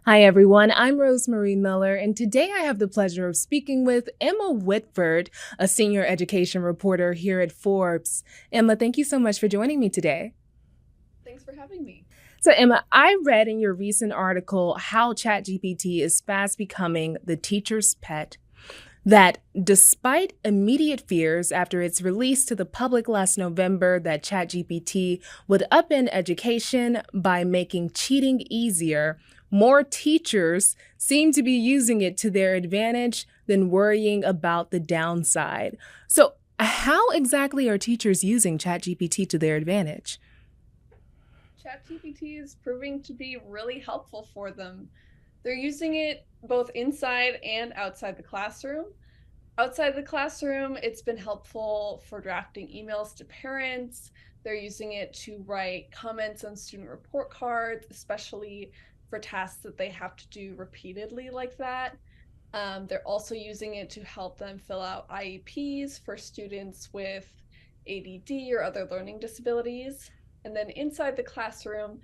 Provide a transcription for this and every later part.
Hi, everyone. I'm Rosemarie Miller, and today I have the pleasure of speaking with Emma Whitford, a senior education reporter here at Forbes. Emma, thank you so much for joining me today. Thanks for having me. So, Emma, I read in your recent article how ChatGPT is fast becoming the teacher's pet. That despite immediate fears after its release to the public last November that ChatGPT would upend education by making cheating easier, more teachers seem to be using it to their advantage than worrying about the downside. So, how exactly are teachers using ChatGPT to their advantage? ChatGPT is proving to be really helpful for them. They're using it both inside and outside the classroom. Outside the classroom, it's been helpful for drafting emails to parents. They're using it to write comments on student report cards, especially for tasks that they have to do repeatedly like that. They're also using it to help them fill out IEPs for students with ADD or other learning disabilities. And then inside the classroom,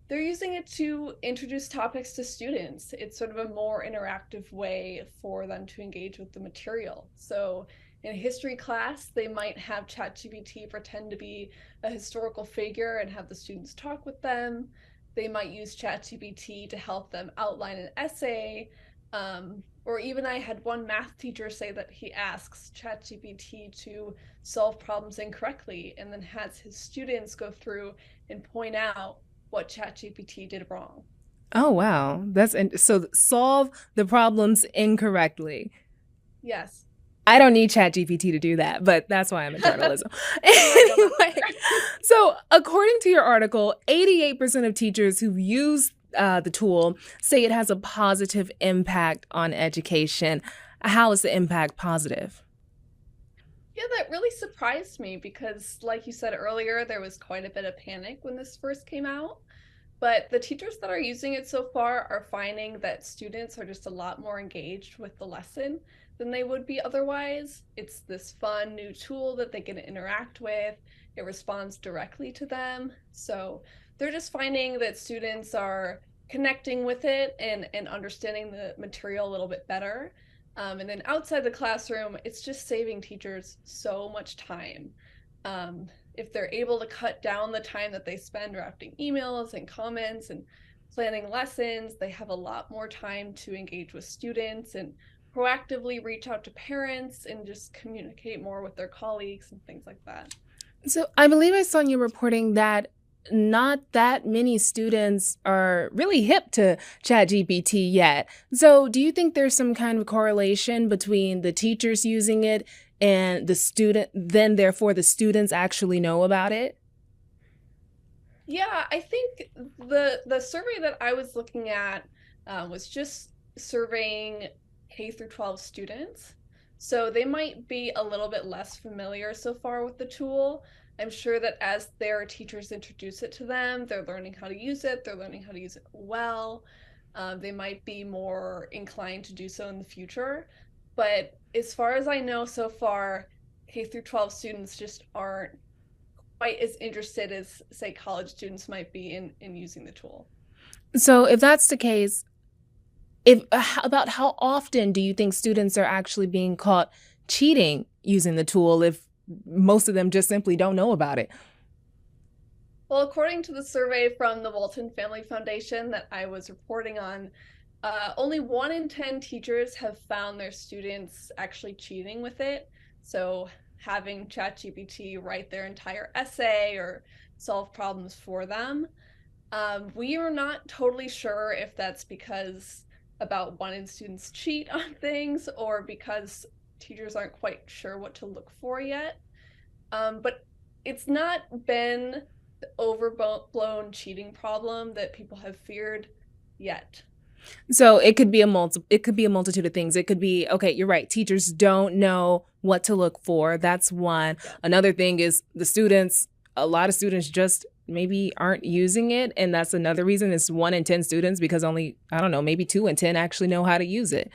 they're using it to introduce topics to students. It's sort of a more interactive way for them to engage with the material. So in a history class, they might have ChatGPT pretend to be a historical figure and have the students talk with them. They might use ChatGPT to help them outline an essay. Or even I had one math teacher say that he asks ChatGPT to solve problems incorrectly and then has his students go through and point out what ChatGPT did wrong. Oh, wow. So solve the problems incorrectly. Yes. I don't need ChatGPT to do that, but that's why I'm in journalism. I don't know Anyway, either. so according to your article, 88% of teachers who've used the tool say it has a positive impact on education. How is the impact positive? Yeah, that really surprised me because, like you said earlier, there was quite a bit of panic when this first came out. But the teachers that are using it so far are finding that students are just a lot more engaged with the lesson than they would be otherwise. It's this fun new tool that they can interact with. It responds directly to them. So they're just finding that students are connecting with it and understanding the material a little bit better. And then outside the classroom, it's just saving teachers so much time. If they're able to cut down the time that they spend drafting emails and comments and planning lessons, they have a lot more time to engage with students and proactively reach out to parents and just communicate more with their colleagues and things like that. So I believe I saw in your reporting that not that many students are really hip to ChatGPT yet. So do you think there's some kind of correlation between the teachers using it and then therefore the students actually know about it? Yeah, I think the survey that I was looking at was just surveying K through 12 students. So they might be a little bit less familiar so far with the tool. I'm sure that as their teachers introduce it to them, they're learning how to use it, they're learning how to use it well. They might be more inclined to do so in the future. But as far as I know so far, K through 12 students just aren't quite as interested as, say, college students might be in using the tool. So if that's the case, if about how often do you think students are actually being caught cheating using the tool if most of them just simply don't know about it? Well, according to the survey from the Walton Family Foundation that I was reporting on, only 1 in 10 teachers have found their students actually cheating with it. So having ChatGPT write their entire essay or solve problems for them. We are not totally sure if that's because about wanting students cheat on things or because teachers aren't quite sure what to look for yet. But it's not been the overblown cheating problem that people have feared yet. So it could be a multitude of things. It could be, okay, you're right. Teachers don't know what to look for. That's one. Yeah. Another thing is a lot of students just maybe aren't using it. And that's another reason it's 1 in 10 students because only, I don't know, maybe 2 in 10 actually know how to use it.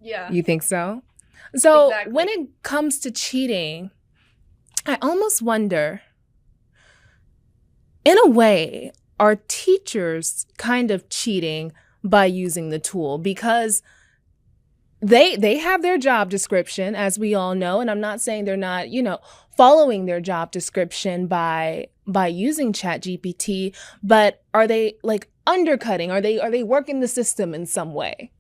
Yeah, You think so? So when exactly. it comes to cheating, I almost wonder, in a way, are teachers kind of cheating by using the tool, because they have their job description, as we all know, and I'm not saying they're not, following their job description by using ChatGPT, but are they like undercutting? Are they working the system in some way?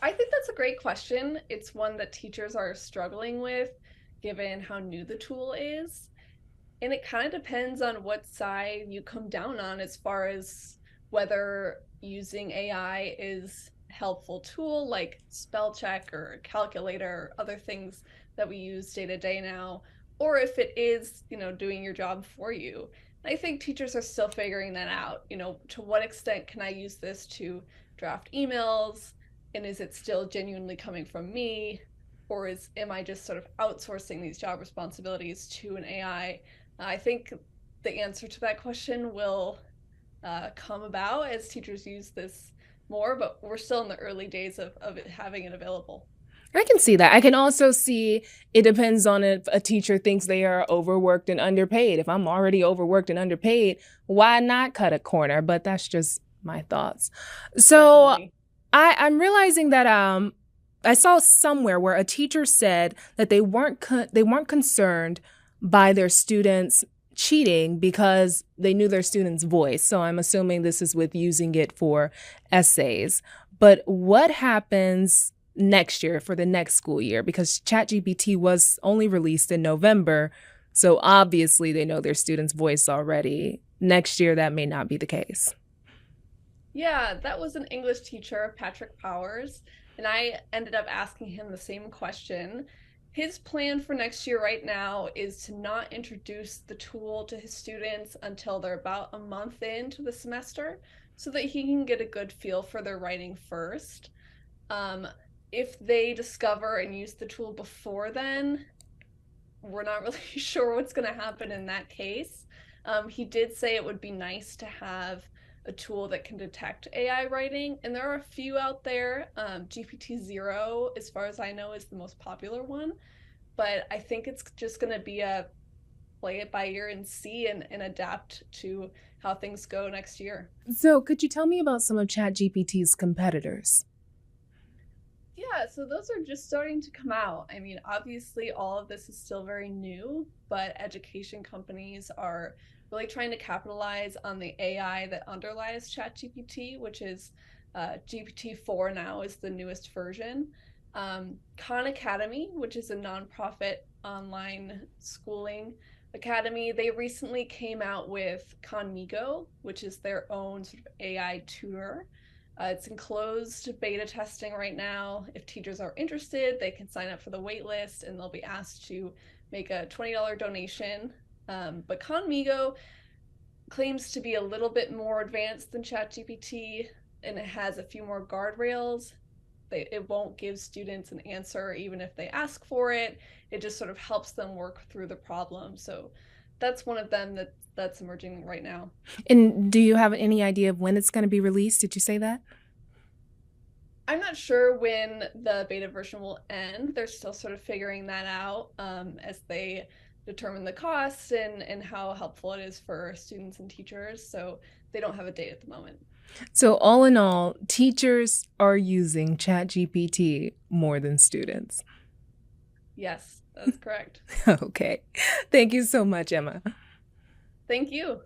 I think that's a great question. It's one that teachers are struggling with given how new the tool is. And it kind of depends on what side you come down on as far as whether using AI is a helpful tool like spell check or calculator or other things that we use day to day now, or if it is, doing your job for you. And I think teachers are still figuring that out. To what extent can I use this to draft emails? And is it still genuinely coming from me? Or am I just sort of outsourcing these job responsibilities to an AI? I think the answer to that question will come about as teachers use this more, but we're still in the early days of it, having it available. I can see that. I can also see it depends on if a teacher thinks they are overworked and underpaid. If I'm already overworked and underpaid, why not cut a corner? But that's just my thoughts. So Definitely. I'm realizing that I saw somewhere where a teacher said that they weren't concerned by their students cheating because they knew their students' voice. So I'm assuming this is with using it for essays. But what happens next year for the next school year? Because ChatGPT was only released in November. So obviously they know their students' voice already. Next year, that may not be the case. Yeah, that was an English teacher, Patrick Powers, and I ended up asking him the same question. His plan for next year right now is to not introduce the tool to his students until they're about a month into the semester so that he can get a good feel for their writing first. Um, if they discover and use the tool before then, we're not really sure what's going to happen in that case. He did say it would be nice to have a tool that can detect AI writing, and there are a few out there. GPT-0, as far as I know, is the most popular one, but I think it's just going to be a play it by ear and see and adapt to how things go next year. So could you tell me about some of ChatGPT's competitors? Yeah, so those are just starting to come out. I mean, obviously, all of this is still very new, but education companies are really trying to capitalize on the AI that underlies ChatGPT, which is GPT-4 now is the newest version. Khan Academy, which is a nonprofit online schooling academy, they recently came out with Khanmigo, which is their own sort of AI tutor. It's in closed beta testing right now. If teachers are interested, they can sign up for the wait list and they'll be asked to make a $20 donation. But Conmigo claims to be a little bit more advanced than ChatGPT, and it has a few more guardrails. It won't give students an answer even if they ask for it. It just sort of helps them work through the problem. So that's one of them that's emerging right now. And do you have any idea of when it's going to be released? Did you say that? I'm not sure when the beta version will end. They're still sort of figuring that out as they determine the costs and how helpful it is for students and teachers. So they don't have a date at the moment. So all in all, teachers are using ChatGPT more than students. Yes, that's correct. Okay. Thank you so much, Emma. Thank you.